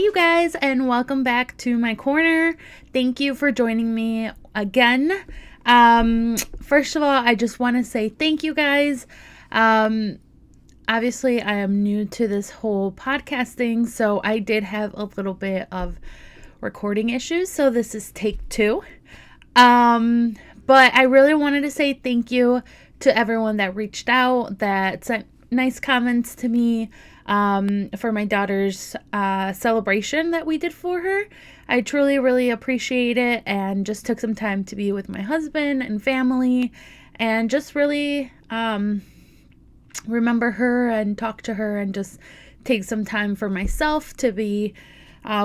you guys, and welcome back to my corner. Thank you for joining me again. First of all, I just want to say thank you guys. Obviously, I am new to this whole podcasting, so I did have a little bit of recording issues, so this is take 2. But I really wanted to say thank you to everyone that reached out, that sent nice comments to me for my daughter's celebration that we did for her. I truly, really appreciate it, and just took some time to be with my husband and family and just really remember her and talk to her and just take some time for myself to be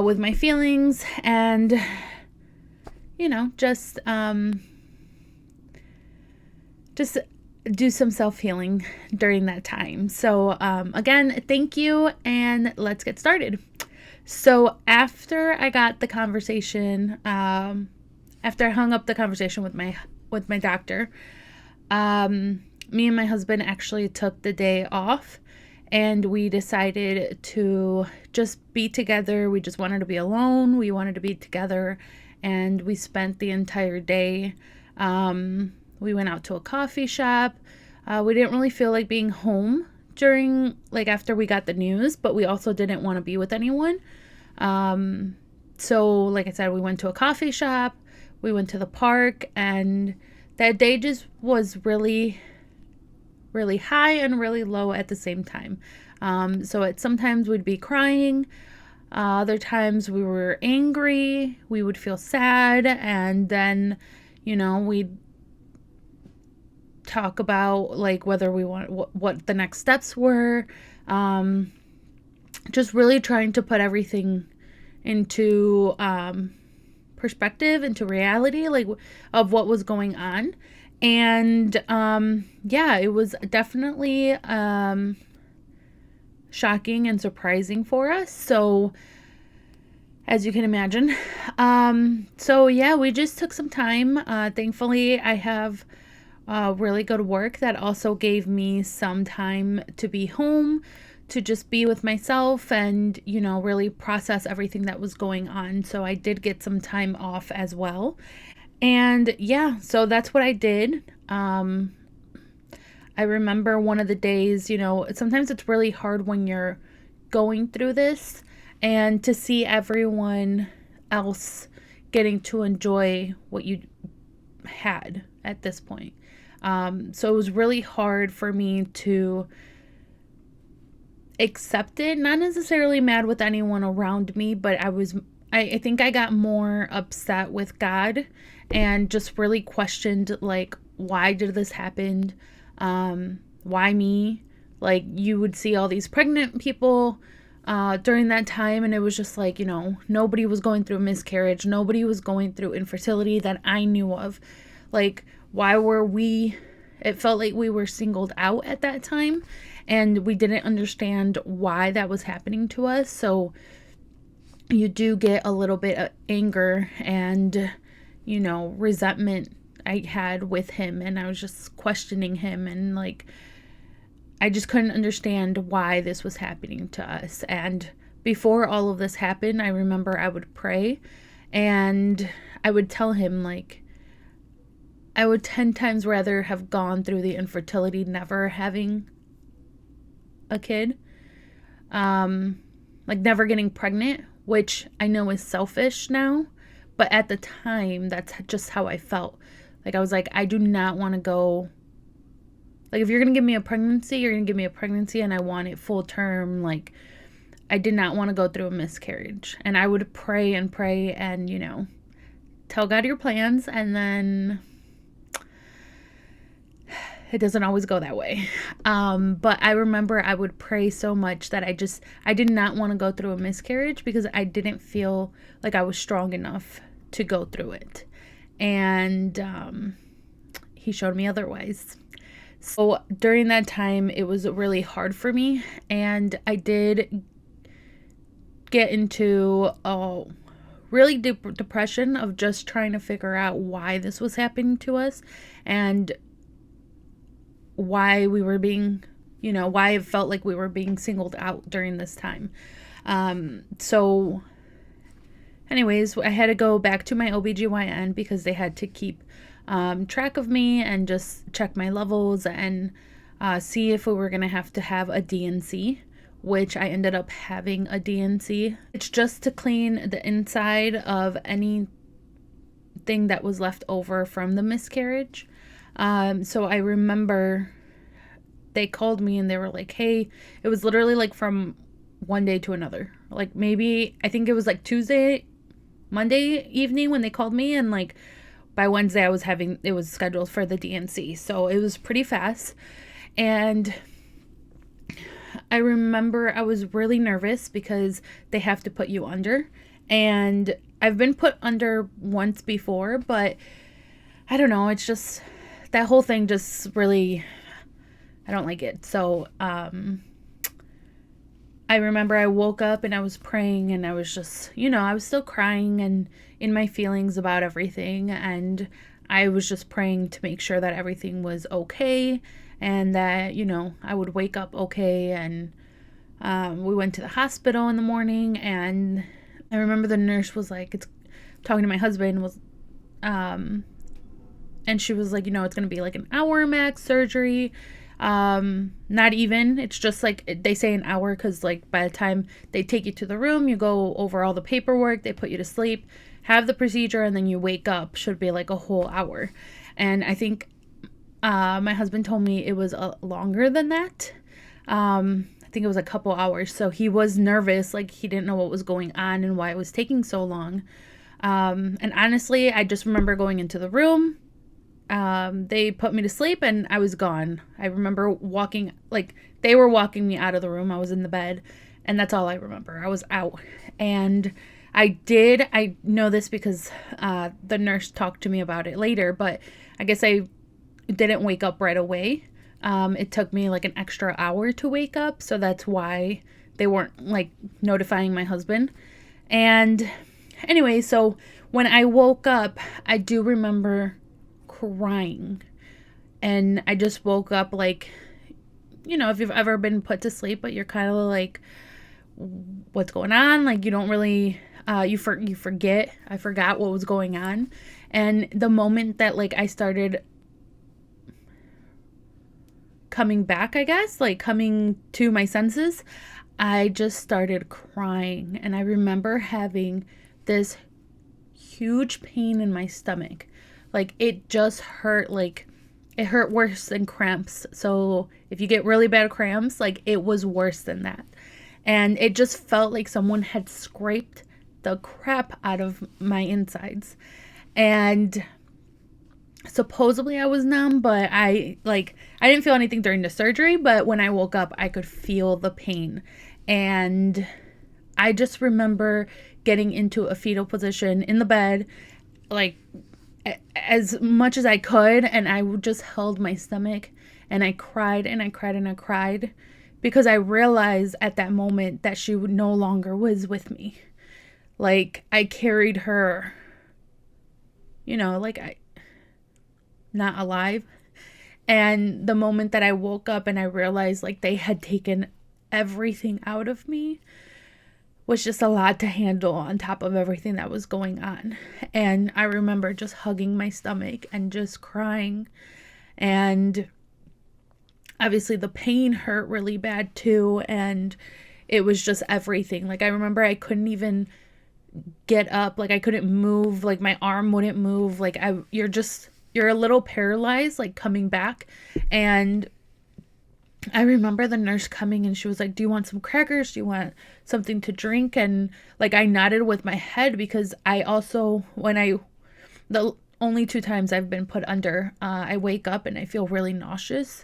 with my feelings and, you know, just do some self-healing during that time. So again, thank you, and let's get started. So after I got the conversation, after I hung up the conversation with my doctor, me and my husband actually took the day off, and we decided to just be together. We just wanted to be alone. We wanted to be together, and we spent the entire day. We went out to a coffee shop. We didn't really feel like being home after we got the news, but we also didn't want to be with anyone. So like I said, we went to a coffee shop, we went to the park, and that day just was really, really high and really low at the same time. So sometimes we'd be crying. Other times we were angry, we would feel sad, and then, we'd talk about like whether we want what the next steps were. Just really trying to put everything into perspective, into reality, like of what was going on. And it was definitely shocking and surprising for us. So as you can imagine, we just took some time. Thankfully, I have really good work that also gave me some time to be home, to just be with myself and, really process everything that was going on. So I did get some time off as well. And so that's what I did. I remember one of the days, sometimes it's really hard when you're going through this and to see everyone else getting to enjoy what you had at this point. So it was really hard for me to accept it, not necessarily mad with anyone around me, but I think I got more upset with God and just really questioned, like, why did this happen? Why me? Like, you would see all these pregnant people during that time, and it was just like, nobody was going through a miscarriage. Nobody was going through infertility that I knew of. Like, why were we? It felt like we were singled out at that time, and we didn't understand why that was happening to us. So you do get a little bit of anger and, resentment I had with him, and I was just questioning him, and like, I just couldn't understand why this was happening to us. And before all of this happened, I remember I would pray, and I would tell him, like, I would 10 times rather have gone through the infertility, never having a kid, like never getting pregnant, which I know is selfish now, but at the time, that's just how I felt. Like, I was like, I do not want to go, like, if you're going to give me a pregnancy, you're going to give me a pregnancy, and I want it full term. Like, I did not want to go through a miscarriage. And I would pray and tell God your plans, and then it doesn't always go that way. But I remember I would pray so much that I did not want to go through a miscarriage because I didn't feel like I was strong enough to go through it. And he showed me otherwise. So during that time, it was really hard for me. And I did get into a really deep depression of just trying to figure out why this was happening to us and why we were being, why it felt like we were being singled out during this time. So anyways, I had to go back to my OBGYN because they had to keep track of me and just check my levels and see if we were going to have a DNC, which I ended up having a DNC. It's just to clean the inside of anything that was left over from the miscarriage. So I remember they called me and they were like, hey, it was literally like from one day to another. Like maybe, I think it was like Monday evening when they called me, and like by Wednesday it was scheduled for the DNC. So it was pretty fast. And I remember I was really nervous because they have to put you under. And I've been put under once before, but I don't know. It's just, that whole thing just really, I don't like it. So I remember I woke up and I was praying, and I was just, I was still crying and in my feelings about everything. And I was just praying to make sure that everything was okay and that, I would wake up okay. And we went to the hospital in the morning, and I remember the nurse was like, talking to my husband, and she was like, it's going to be like an hour max surgery. Not even, it's just like, they say an hour because like by the time they take you to the room, you go over all the paperwork, they put you to sleep, have the procedure, and then you wake up, should be like a whole hour. And I think my husband told me it was longer than that. I think it was a couple hours. So he was nervous, like he didn't know what was going on and why it was taking so long. And honestly, I just remember going into the room. They put me to sleep and I was gone. I remember they were walking me out of the room. I was in the bed, and that's all I remember. I was out. And I know this because the nurse talked to me about it later, but I guess I didn't wake up right away. It took me like an extra hour to wake up, so that's why they weren't like notifying my husband. And anyway, so when I woke up, I do remember crying, and I just woke up like, if you've ever been put to sleep but you're kind of like, what's going on, like you don't really you forget. I forgot what was going on. And the moment that like I started coming back, I guess, like coming to my senses, I just started crying. And I remember having this huge pain in my stomach. Like it just hurt, like it hurt worse than cramps. So if you get really bad cramps, like it was worse than that. And it just felt like someone had scraped the crap out of my insides. And supposedly I was numb, but I didn't feel anything during the surgery, but when I woke up, I could feel the pain. And I just remember getting into a fetal position in the bed, like as much as I could, and I just held my stomach, and I cried and I cried and I cried, because I realized at that moment that she no longer was with me. Like I carried her, not alive. And the moment that I woke up and I realized like they had taken everything out of me was just a lot to handle on top of everything that was going on. And I remember just hugging my stomach and just crying. And obviously the pain hurt really bad too. And it was just everything. Like I remember I couldn't even get up. Like I couldn't move. Like my arm wouldn't move. Like you're a little paralyzed, like coming back. And I remember the nurse coming and she was like, do you want some crackers? Do you want something to drink? And like I nodded with my head, because I also, the only 2 times I've been put under, I wake up and I feel really nauseous,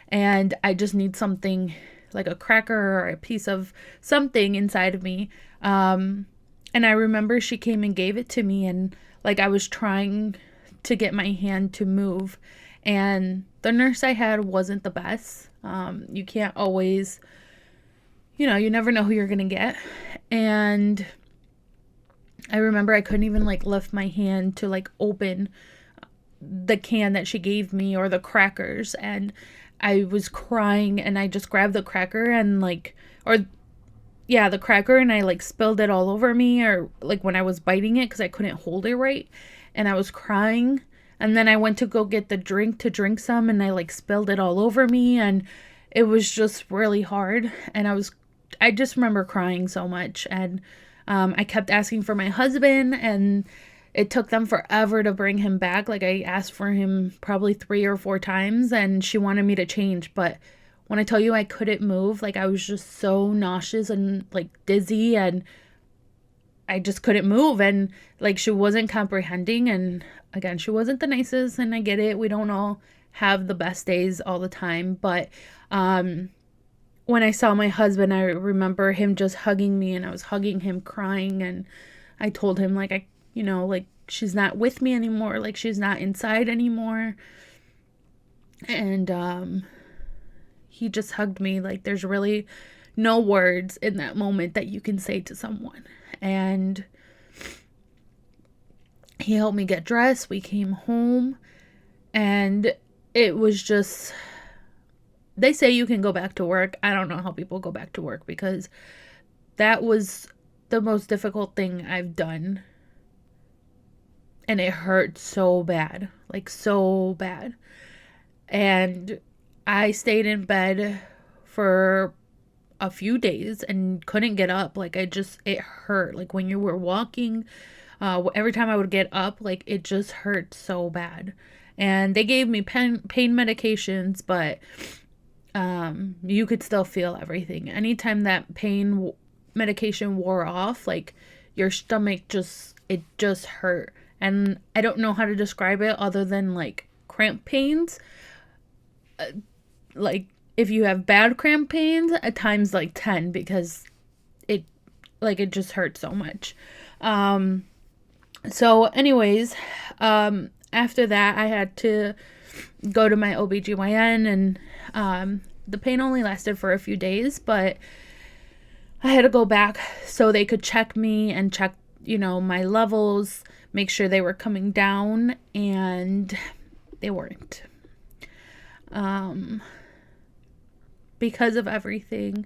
and I just need something like a cracker or a piece of something inside of me. And I remember she came and gave it to me, and like I was trying to get my hand to move, and the nurse I had wasn't the best. You can't always, you never know who you're gonna get. And I remember I couldn't even like lift my hand to like open the can that she gave me or the crackers, and I was crying, and I just grabbed the cracker and yeah, the cracker, and I like spilled it all over me, or like when I was biting it because I couldn't hold it right, and I was crying. And then I went to go get the drink to drink some, and I like spilled it all over me, and it was just really hard. And I just remember crying so much, and I kept asking for my husband, and it took them forever to bring him back. Like, I asked for him probably 3 or 4 times, and she wanted me to change, but when I tell you I couldn't move, like, I was just so nauseous and like dizzy, and I just couldn't move, and like she wasn't comprehending. And again, she wasn't the nicest, and I get it. We don't all have the best days all the time, but when I saw my husband, I remember him just hugging me, and I was hugging him crying, and I told him like like she's not with me anymore, like she's not inside anymore. And he just hugged me. Like, there's really no words in that moment that you can say to someone. And he helped me get dressed. We came home, and it was just, they say you can go back to work. I don't know how people go back to work, because that was the most difficult thing I've done. And it hurt so bad, like so bad. And I stayed in bed for a few days and couldn't get up. Like, it hurt. Like, when you were walking, every time I would get up, like, it just hurt so bad. And they gave me pain medications, but you could still feel everything. Anytime that pain medication wore off, like, your stomach just hurt. And I don't know how to describe it other than like cramp pains. Like, if you have bad cramp pains, at times like 10, because it just hurts so much. So anyways, after that I had to go to my OBGYN, and the pain only lasted for a few days, but I had to go back so they could check me and check, my levels, make sure they were coming down, and they weren't. Because of everything.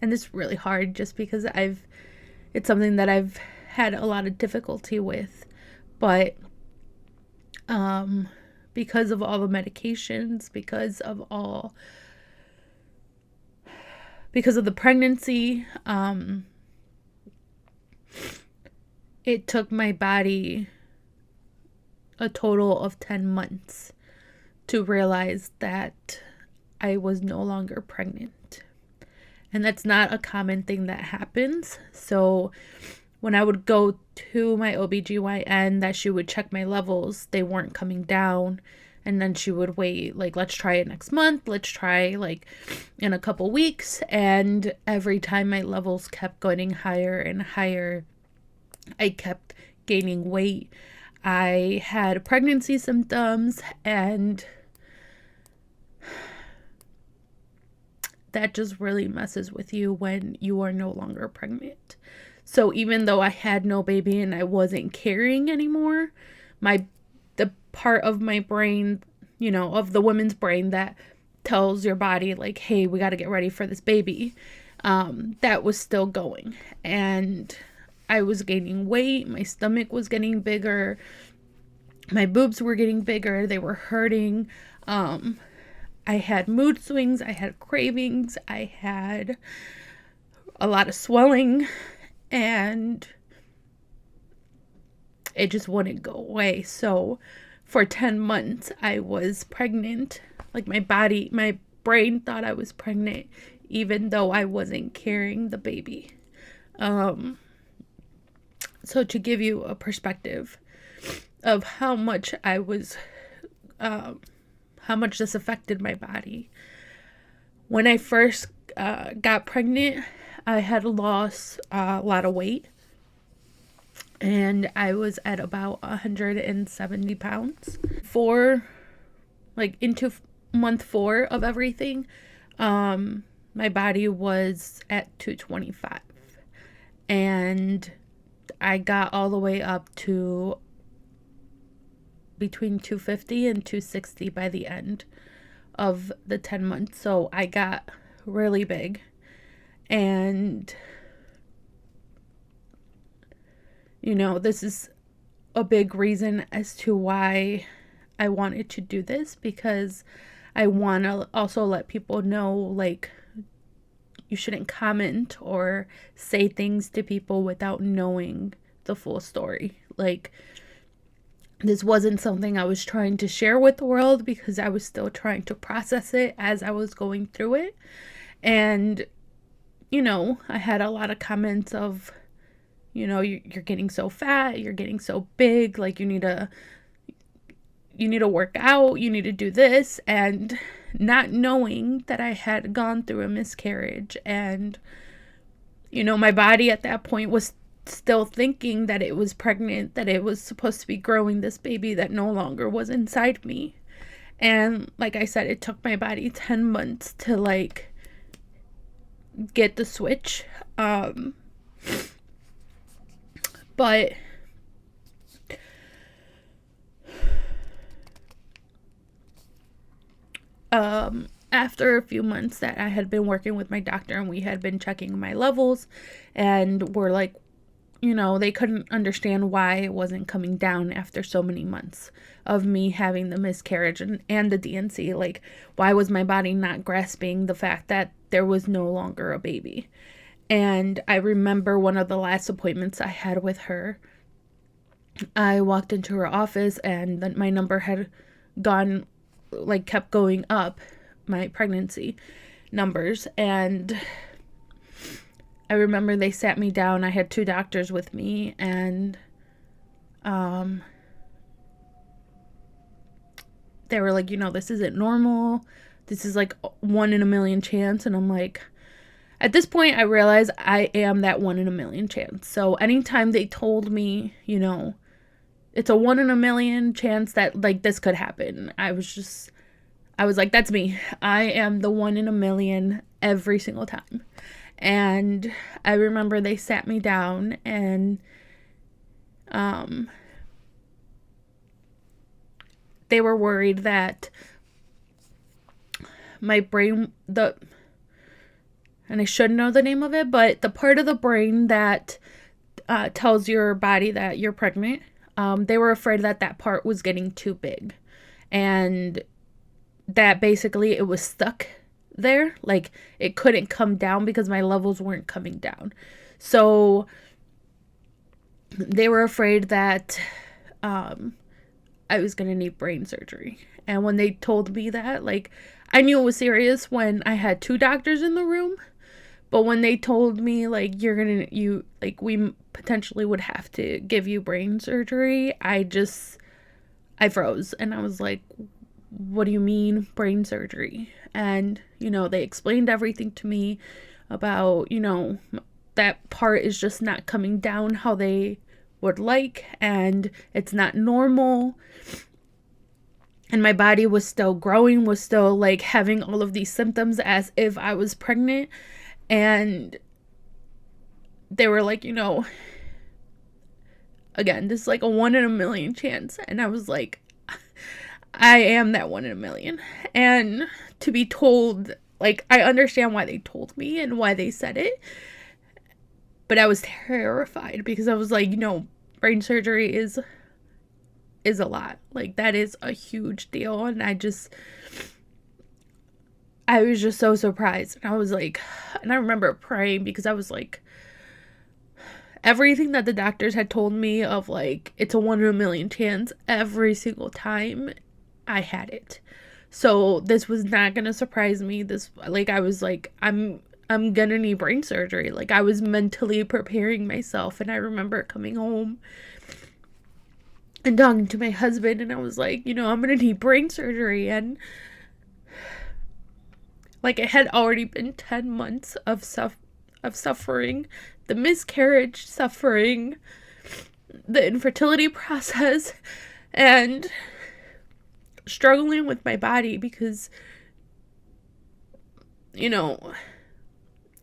And it's really hard just because it's something that I've had a lot of difficulty with. But because of all the medications, because of the pregnancy, it took my body a total of 10 months to realize that I was no longer pregnant. And that's not a common thing that happens. So when I would go to my OBGYN, that she would check my levels, they weren't coming down. And then she would wait, like, let's try it next month. Let's try, like, in a couple weeks. And every time my levels kept getting higher and higher, I kept gaining weight. I had pregnancy symptoms, and that just really messes with you when you are no longer pregnant. So even though I had no baby and I wasn't carrying anymore, the part of my brain, of the woman's brain that tells your body, like, hey, we got to get ready for this baby, that was still going. And I was gaining weight. My stomach was getting bigger. My boobs were getting bigger. They were hurting. I had mood swings. I had cravings. I had a lot of swelling. And it just wouldn't go away. So for 10 months, I was pregnant. Like, my brain thought I was pregnant, even though I wasn't carrying the baby. So to give you a perspective of how much how much this affected my body. When I first got pregnant, I had lost a lot of weight. And I was at about 170 pounds. Into month 4 of everything, my body was at 225. And I got all the way up to between 250 and 260 by the end of the 10 months. So I got really big. And, this is a big reason as to why I wanted to do this, because I want to also let people know, like, you shouldn't comment or say things to people without knowing the full story. Like, this wasn't something I was trying to share with the world because I was still trying to process it as I was going through it. And, I had a lot of comments of, you're getting so fat, you're getting so big, like you need to work out, you need to do this, and not knowing that I had gone through a miscarriage. And, my body at that point was still thinking that it was pregnant, that it was supposed to be growing this baby that no longer was inside me. And like I said, it took my body 10 months to like get the switch. But after a few months that I had been working with my doctor and we had been checking my levels, and we're like, they couldn't understand why it wasn't coming down after so many months of me having the miscarriage and the D&C. Like, why was my body not grasping the fact that there was no longer a baby? And I remember one of the last appointments I had with her, I walked into her office and then my number had kept going up, my pregnancy numbers. And I remember they sat me down. I had 2 doctors with me, and they were like, this isn't normal. This is like 1 in a million chance. And I'm like, at this point, I realized I am that 1 in a million chance. So anytime they told me, it's a 1 in a million chance that like this could happen, I was like, that's me. I am the 1 in a million every single time. And I remember they sat me down and they were worried that my brain, and I should know the name of it, but the part of the brain that tells your body that you're pregnant, they were afraid that part was getting too big. And that basically it was stuck there, like it couldn't come down because my levels weren't coming down. So they were afraid that I was gonna need brain surgery. And when they told me that, like, I knew it was serious when I had 2 doctors in the room, but when they told me like we potentially would have to give you brain surgery, I froze. And I was like, what do you mean brain surgery? And, they explained everything to me about, that part is just not coming down how they would like, and it's not normal. And my body was still growing, was still like having all of these symptoms as if I was pregnant. And they were like, again, this is like a 1 in a million chance. And I was like, I am that 1 in a million. And to be told, like, I understand why they told me and why they said it, but I was terrified because I was like, brain surgery is a lot. Like, that is a huge deal. And I was just so surprised. And I was like, and I remember praying because I was like, everything that the doctors had told me of like, it's a 1 in a million chance, every single time I had it. So this was not going to surprise me. I was like, I'm gonna need brain surgery. Like, I was mentally preparing myself. And I remember coming home and talking to my husband, and I was like, I'm gonna need brain surgery. And like, it had already been 10 months of suffering, the miscarriage suffering, the infertility process, and struggling with my body because,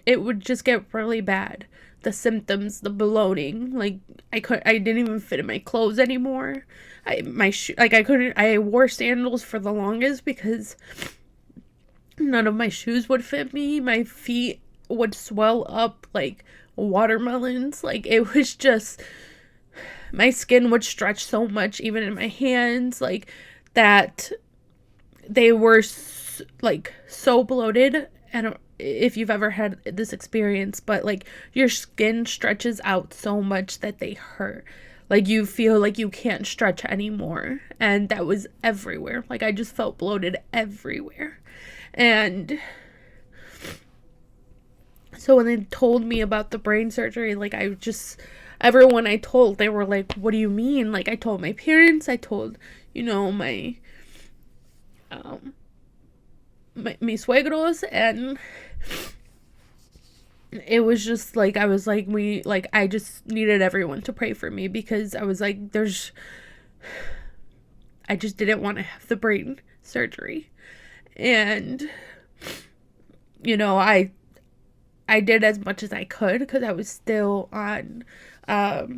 it would just get really bad. The symptoms, the bloating, like I didn't even fit in my clothes anymore. I wore sandals for the longest because none of my shoes would fit me. My feet, would swell up like watermelons. Like, it was just, my skin would stretch so much, even in my hands, like, that they were like so bloated. I don't, if you've ever had this experience, but like your skin stretches out so much that they hurt. Like, you feel like you can't stretch anymore. And that was everywhere. Like, I just felt bloated everywhere. And so when they told me about the brain surgery, like, everyone I told, they were like, what do you mean? Like, I told my parents, I told, my mis suegros, and it was just like, I was like, I just needed everyone to pray for me, because I was like, I just didn't want to have the brain surgery. And, I did as much as I could, because I was still on, not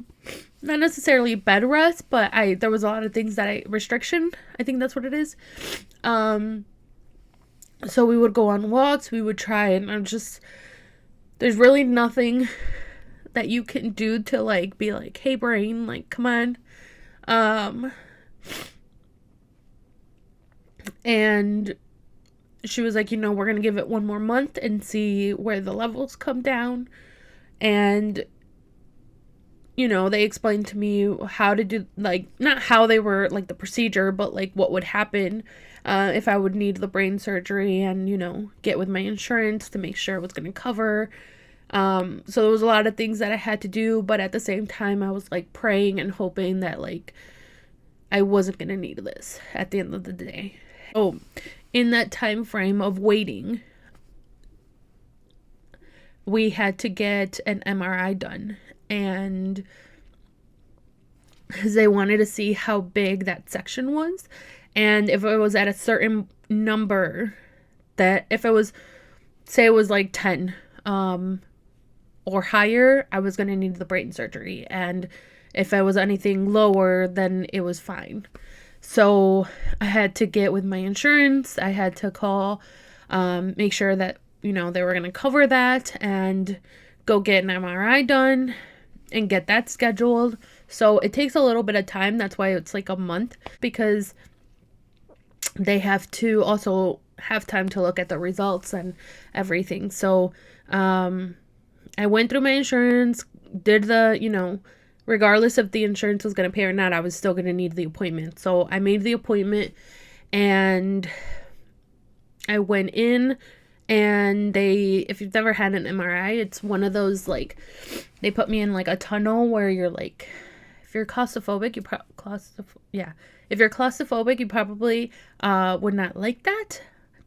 necessarily bed rest, but there was a lot of things that restriction, I think that's what it is. So we would go on walks, we would try, and there's really nothing that you can do to, like, be like, hey, brain, like, come on. And she was like, we're going to give it 1 more month and see where the levels come down. And, they explained to me how to do, like, not how they were, like, the procedure, but, like, what would happen if I would need the brain surgery, and, get with my insurance to make sure it was going to cover. So there was a lot of things that I had to do, but at the same time, I was, like, praying and hoping that, like, I wasn't going to need this at the end of the day. Oh, in that time frame of waiting, we had to get an MRI done, and because they wanted to see how big that section was, and if it was at a certain number, that if it was, say it was like 10 or higher, I was going to need the brain surgery, and if it was anything lower, then it was fine. So I had to get with my insurance. I had to call, make sure that, they were going to cover that, and go get an MRI done and get that scheduled. So it takes a little bit of time. That's why it's like a month, because they have to also have time to look at the results and everything. So I went through my insurance, did the, regardless if the insurance was going to pay or not, I was still going to need the appointment. So I made the appointment, and I went in, and if you've never had an MRI, it's one of those, like, they put me in, like, a tunnel where you're, like, if you're claustrophobic, if you're claustrophobic, you probably would not like that.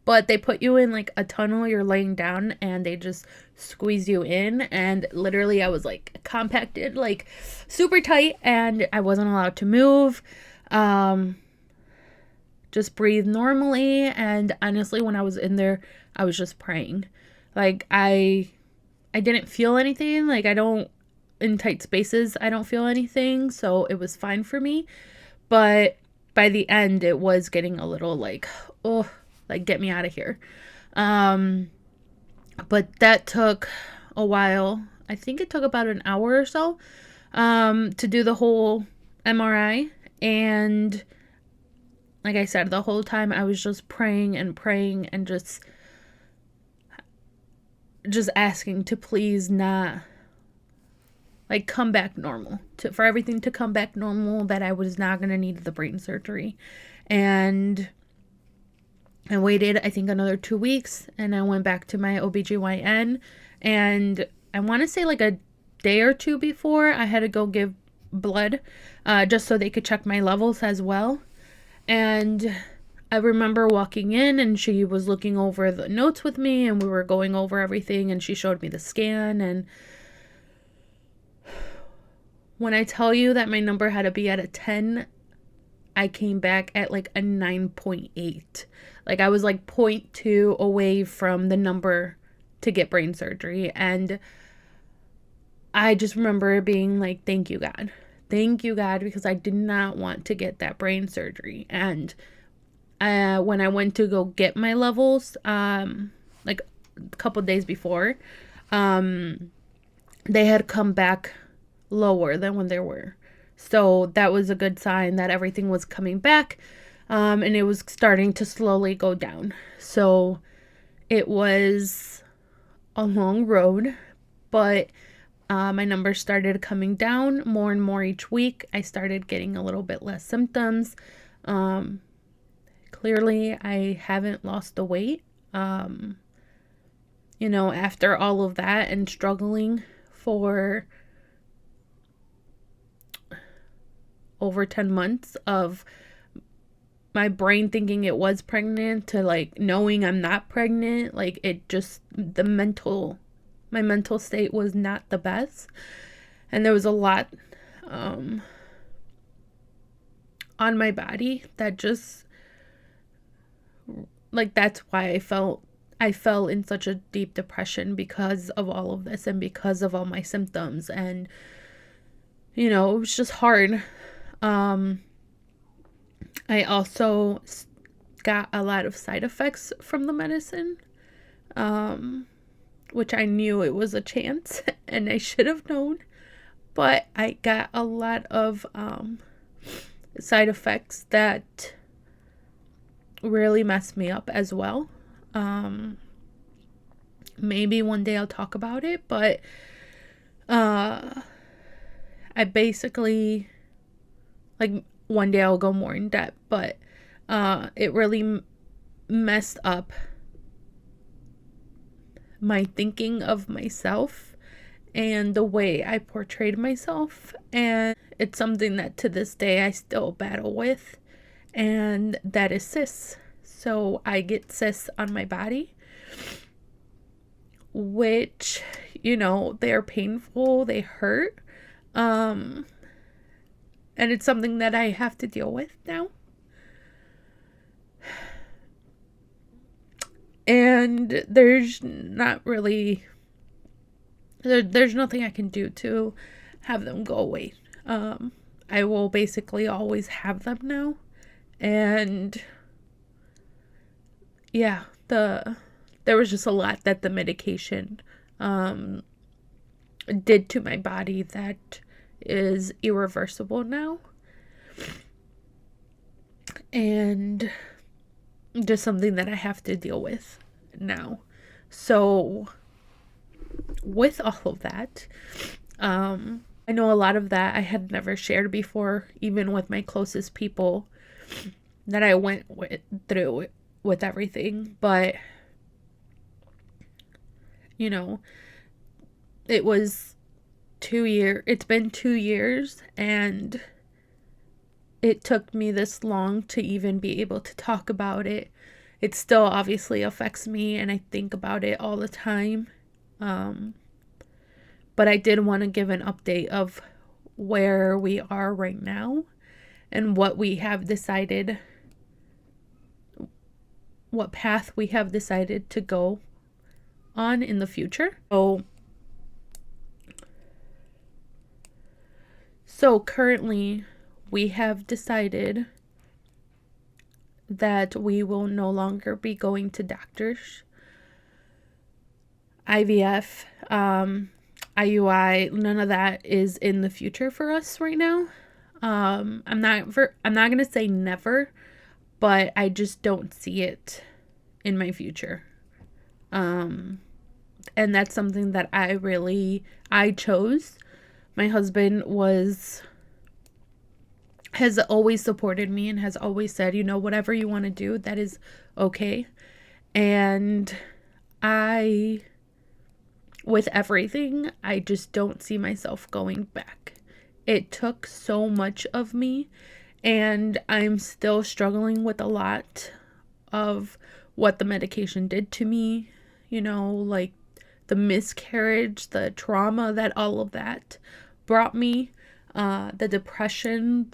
But they put you in, like, a tunnel, you're laying down, and they just squeeze you in, and literally I was, like, compacted, like, super tight, and I wasn't allowed to move, just breathe normally. And honestly, when I was in there, I was just praying. Like, I didn't feel anything, like, in tight spaces, I don't feel anything, so it was fine for me. But by the end, it was getting a little, like, oh, like, get me out of here. But that took a while. I think it took about an hour or so to do the whole MRI. And like I said, the whole time I was just praying and praying, and just asking to please not, like, come back normal, for everything to come back normal, that I was not going to need the brain surgery. And I waited, I think, another 2 weeks, and I went back to my OBGYN, and I want to say like a day or two before, I had to go give blood, just so they could check my levels as well. And I remember walking in, and she was looking over the notes with me, and we were going over everything, and she showed me the scan. And when I tell you that my number had to be at a 10, I came back at like a 9.8. Like, I was like 0.2 away from the number to get brain surgery. And I just remember being like, thank you, God. Thank you, God, because I did not want to get that brain surgery. And when I went to go get my levels, like a couple days before, they had come back lower than when they were. So that was a good sign that everything was coming back, and it was starting to slowly go down. So it was a long road, but my numbers started coming down more and more each week. I started getting a little bit less symptoms. Clearly, I haven't lost the weight. After all of that and struggling for over 10 months of my brain thinking it was pregnant to like knowing I'm not pregnant, like it just, my mental state was not the best. And there was a lot on my body that just, like, that's why I fell in such a deep depression, because of all of this and because of all my symptoms. And it was just hard. I also got a lot of side effects from the medicine, which I knew it was a chance and I should have known, but I got a lot of side effects that really messed me up as well. Maybe one day I'll talk about it, but I basically, like, one day I'll go more in depth, but it really messed up my thinking of myself and the way I portrayed myself. And it's something that to this day I still battle with, and that is cysts. So I get cysts on my body, which, they're painful, they hurt. And it's something that I have to deal with now. And there's not really, there's nothing I can do to have them go away. I will basically always have them now. And yeah, there was just a lot that the medication did to my body that is irreversible now. And just something that I have to deal with now. So with all of that, I know a lot of that I had never shared before, even with my closest people, that I went through with everything. But it was 2 years. It's been 2 years, and it took me this long to even be able to talk about it. It still obviously affects me, and I think about it all the time. But I did want to give an update of where we are right now and what we have decided, what path we have decided to go on in the future. So currently, we have decided that we will no longer be going to doctors. IVF, IUI, none of that is in the future for us right now. I'm not going to say never, but I just don't see it in my future. And that's something that I chose. My husband has always supported me and has always said, whatever you want to do, that is okay. And with everything, I just don't see myself going back. It took so much of me, and I'm still struggling with a lot of what the medication did to me, like the miscarriage, the trauma that all of that brought me, the depression,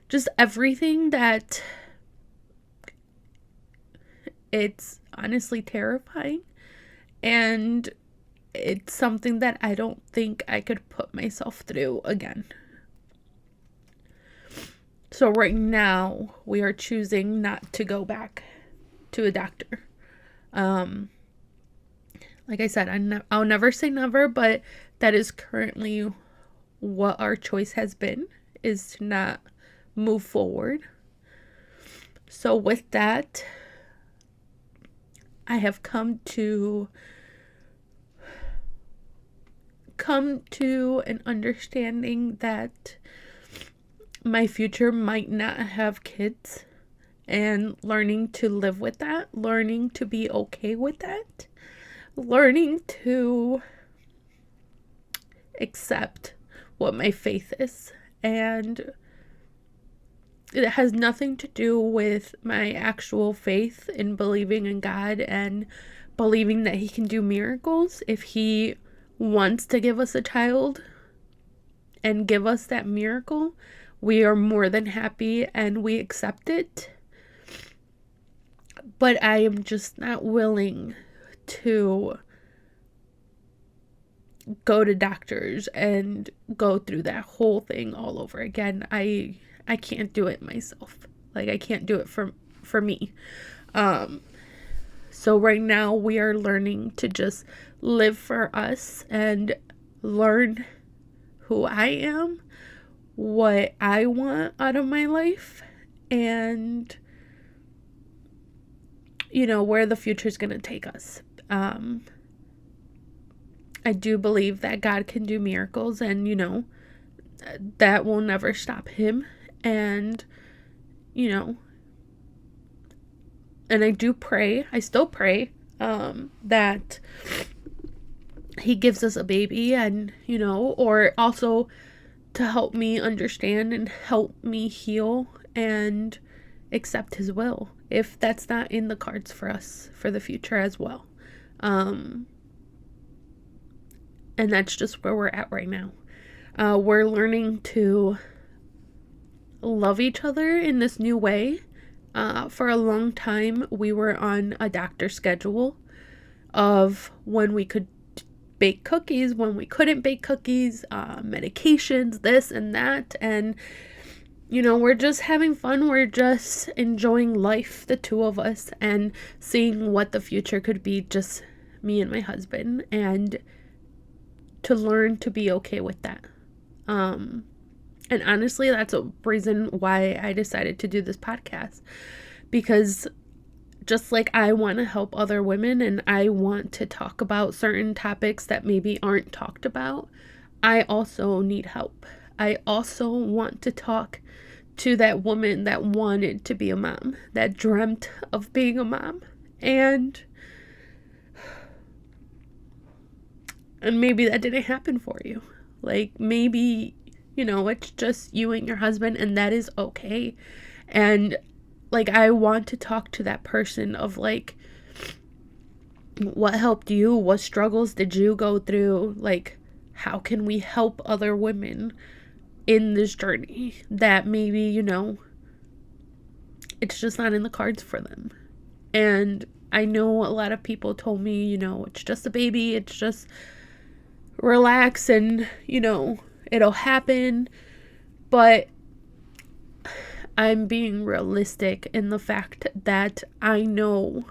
just everything that, it's honestly terrifying. And it's something that I don't think I could put myself through again. So right now, we are choosing not to go back to a doctor. Like I said, I'll never say never, but that is currently what our choice has been, is to not move forward. So with that, I have come to an understanding that my future might not have kids, and learning to live with that, learning to be okay with that, learning to accept what my faith is. And it has nothing to do with my actual faith in believing in God and believing that He can do miracles. If He wants to give us a child and give us that miracle, we are more than happy and we accept it. But I am just not willing to go to doctors and go through that whole thing all over again. I can't do it myself. Like, I can't do it for me. So right now we are learning to just live for us and learn who I am, what I want out of my life, and where the future is going to take us. I do believe that God can do miracles, and that will never stop Him. And and I do pray, I still pray, that He gives us a baby, and or also to help me understand and help me heal and accept His will, if that's not in the cards for us for the future as well. And that's just where we're at right now. We're learning to love each other in this new way. For a long time, we were on a doctor schedule of when we could bake cookies, when we couldn't bake cookies, medications, this and that. And, we're just having fun. We're just enjoying life, the two of us, and seeing what the future could be, just me and my husband, and to learn to be okay with that. And honestly, that's a reason why I decided to do this podcast, because just like I want to help other women and I want to talk about certain topics that maybe aren't talked about, I also need help. I also want to talk to that woman that wanted to be a mom, that dreamt of being a mom, and maybe that didn't happen for you. Like, maybe, it's just you and your husband, and that is okay. And, like, I want to talk to that person of, like, what helped you? What struggles did you go through? Like, how can we help other women in this journey that maybe, it's just not in the cards for them? And I know a lot of people told me, it's just a baby, it's just relax and, it'll happen. But I'm being realistic in the fact that I know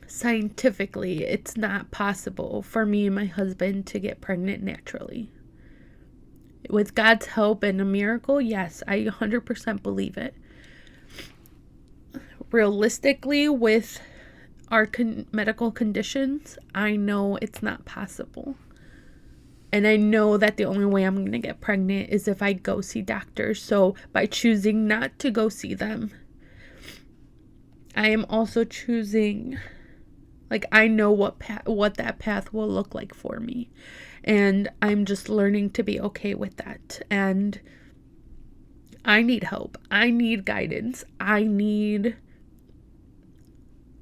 scientifically it's not possible for me and my husband to get pregnant naturally. With God's help and a miracle, yes, I 100% believe it. Realistically, with our medical conditions, I know it's not possible. And I know that the only way I'm going to get pregnant is if I go see doctors. So by choosing not to go see them, I am also choosing, like, I know what that path will look like for me. And I'm just learning to be okay with that. And I need help. I need guidance. I need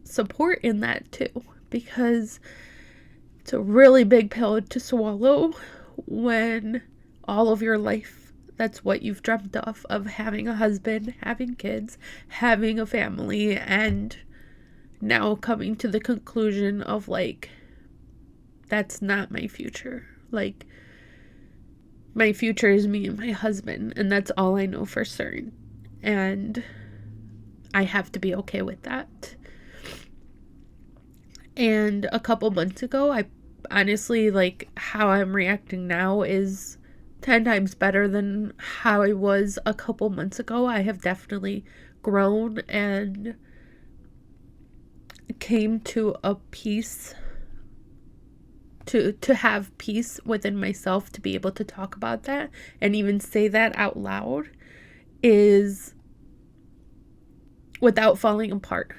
support in that too, because it's a really big pill to swallow when all of your life, that's what you've dreamt of having a husband, having kids, having a family, and now coming to the conclusion of, like, that's not my future. Like, my future is me and my husband, and that's all I know for certain. And I have to be okay with that. And a couple months ago, I honestly, like, how I'm reacting now is 10 times better than how I was a couple months ago. I have definitely grown and came to a peace, to have peace within myself, to be able to talk about that and even say that out loud is, without falling apart,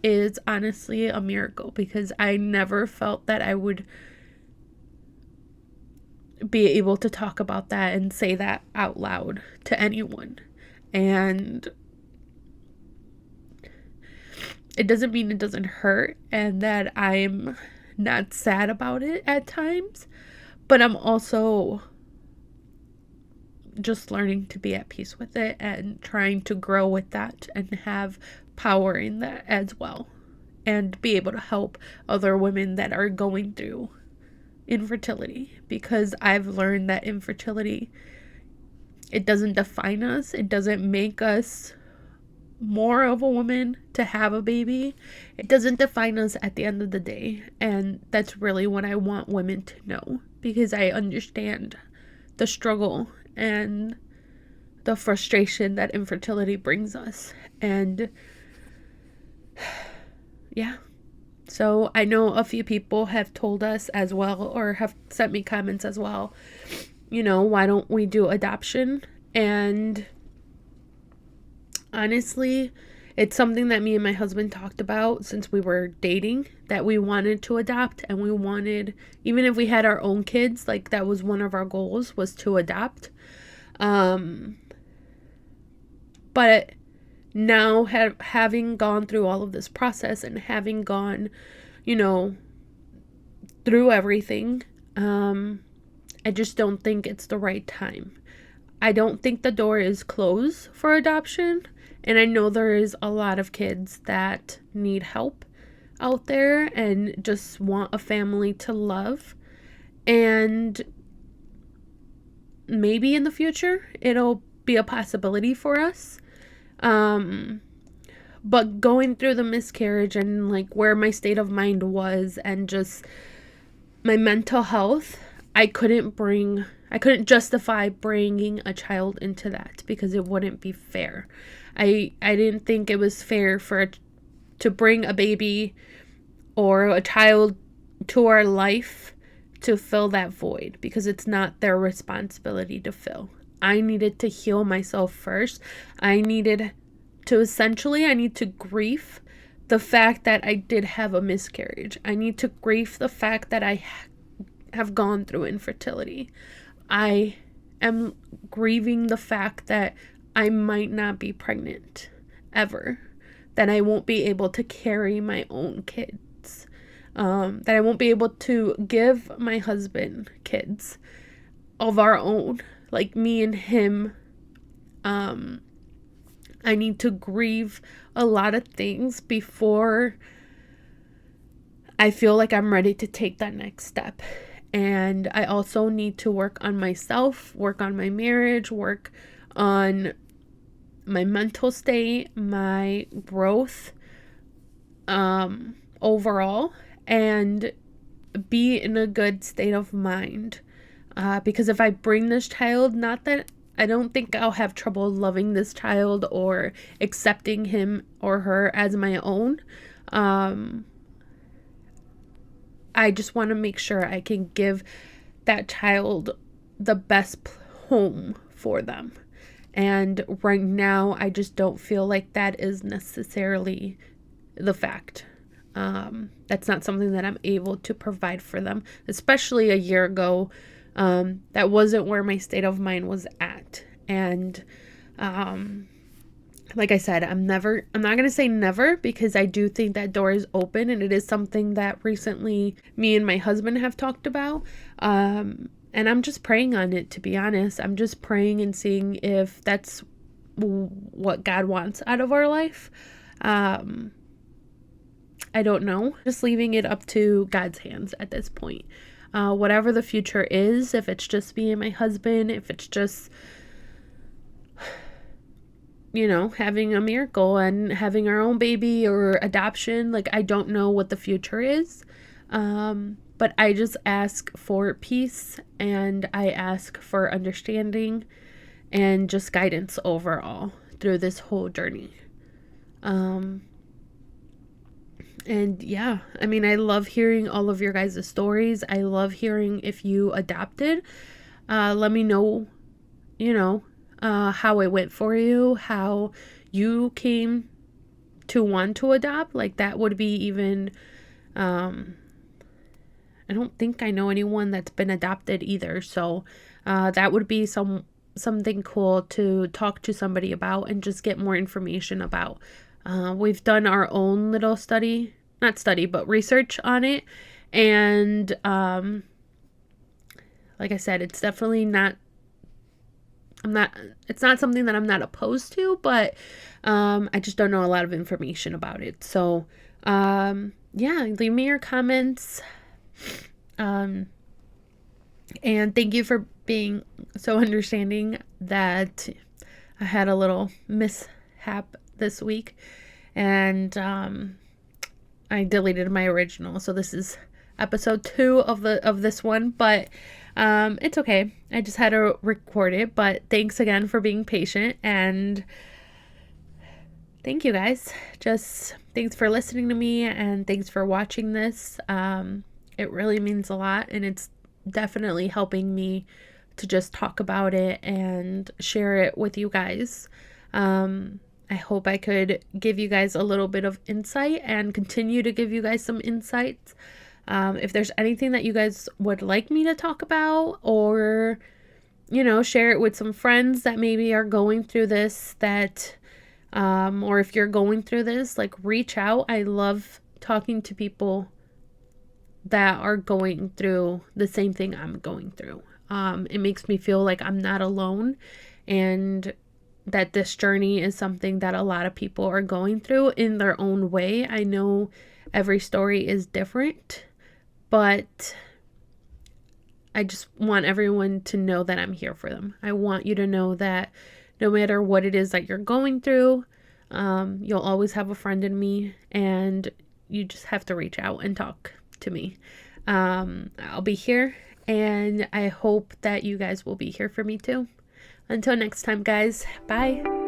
is honestly a miracle, because I never felt that I would be able to talk about that and say that out loud to anyone. And it doesn't mean it doesn't hurt and that I'm not sad about it at times, but I'm also just learning to be at peace with it and trying to grow with that and have power in that as well, and be able to help other women that are going through infertility, because I've learned that infertility, it doesn't define us. It doesn't make us more of a woman to have a baby. It doesn't define us at the end of the day. And that's really what I want women to know, because I understand the struggle and the frustration that infertility brings us. And yeah. So I know a few people have told us as well, or have sent me comments as well, you know, why don't we do adoption? And honestly, it's something that me and my husband talked about since we were dating, that we wanted to adopt, and we wanted, even if we had our own kids, like that was one of our goals, was to adopt. But now having gone through all of this process and having gone, you know, through everything, I just don't think it's the right time. I don't think the door is closed for adoption. And I know there is a lot of kids that need help out there and just want a family to love. And maybe in the future, it'll be a possibility for us. But going through the miscarriage and like where my state of mind was and just my mental health, I couldn't justify bringing a child into that, because it wouldn't be fair. I didn't think it was fair to bring a baby or a child to our life to fill that void, because it's not their responsibility to fill. I needed to heal myself first. I need to grieve the fact that I did have a miscarriage. I need to grieve the fact that I have gone through infertility. I am grieving the fact that I might not be pregnant ever, that I won't be able to carry my own kids, that I won't be able to give my husband kids of our own, like me and him. I need to grieve a lot of things before I feel like I'm ready to take that next step. And I also need to work on myself, work on my marriage, work on my mental state, my growth, overall, and be in a good state of mind. Because if I bring this child, not that I don't think I'll have trouble loving this child or accepting him or her as my own. I just want to make sure I can give that child the best home for them. And right now, I just don't feel like that is necessarily the fact. That's not something that I'm able to provide for them, especially a year ago. That wasn't where my state of mind was at. And like I said, I'm not going to say never, because I do think that door is open, and it is something that recently me and my husband have talked about. And I'm just praying on it, to be honest. I'm just praying and seeing if that's what God wants out of our life. I don't know. Just leaving it up to God's hands at this point. Whatever the future is, if it's just me and my husband, if it's just having a miracle and having our own baby or adoption. Like, I don't know what the future is. But I just ask for peace, and I ask for understanding and just guidance overall through this whole journey. And yeah, I mean, I love hearing all of your guys' stories. I love hearing if you adopted. Let me know, how it went for you, how you came to want to adopt. Like, that would be even, I don't think I know anyone that's been adopted either. So that would be something cool to talk to somebody about and just get more information about. We've done our own little research on it. And like I said, it's definitely it's not something that I'm not opposed to, but I just don't know a lot of information about it. So yeah, leave me your comments. And thank you for being so understanding that I had a little mishap this week, and I deleted my original, so this is episode 2 of this one, but it's okay. I just had to record it. But thanks again for being patient, and thank you guys. Just thanks for listening to me, and thanks for watching this. It really means a lot, and it's definitely helping me to just talk about it and share it with you guys. I hope I could give you guys a little bit of insight and continue to give you guys some insights. If there's anything that you guys would like me to talk about, or, share it with some friends that maybe are going through this, or if you're going through this, like, reach out. I love talking to people that are going through the same thing I'm going through. It makes me feel like I'm not alone, and that this journey is something that a lot of people are going through in their own way. I know every story is different, but I just want everyone to know that I'm here for them. I want you to know that no matter what it is that you're going through, you'll always have a friend in me, and you just have to reach out and talk to me. I'll be here, and I hope that you guys will be here for me too. Until next time, guys. Bye.